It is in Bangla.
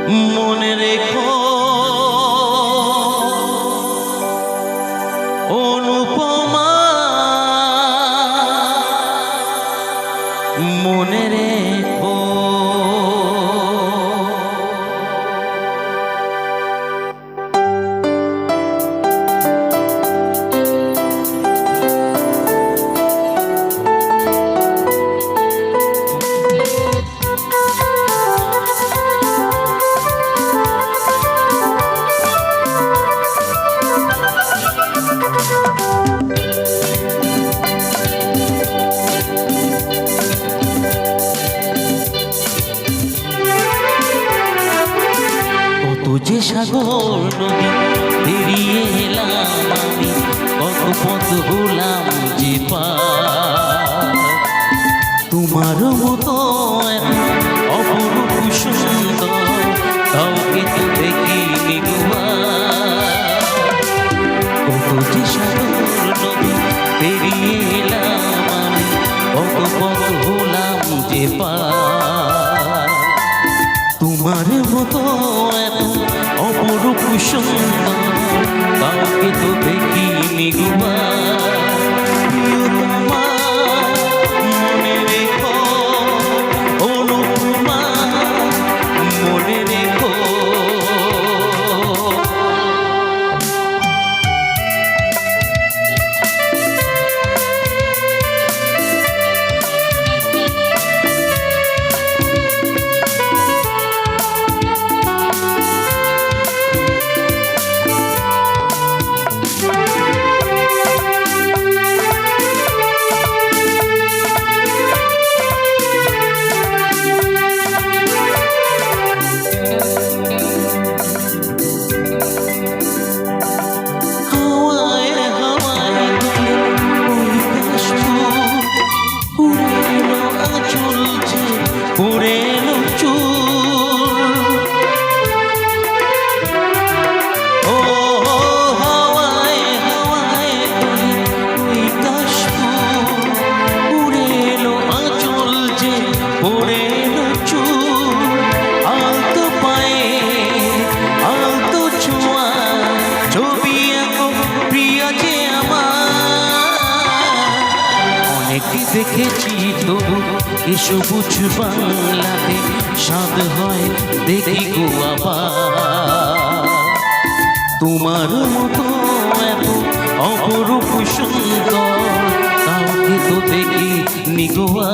মনে রেখো অনুপমা, মনে রেখো যে সাগর নদী পেরিয়ে এলাম আমি, কত পথ হলাম যে পার। তোমার মতো অপরূপ সুন্দর কাউকে তো দেখিনি কত যে সাগর নদী পেরিয়ে এলাম আমি, কত পথ হলাম যে পার। তোমার মতো অপরূপ সুন্দর কাউকে তো দেখিনি গুবা। মনে রেখো অনুপমা, মনে রেখো দেখেছি তবু এ সবুজ বাংলাতে স্বাদ হয় দেখি গো আবার। তোমার মতো এত অপরূপ সুন্দর কাউকে তো দেখি নিগোয়া।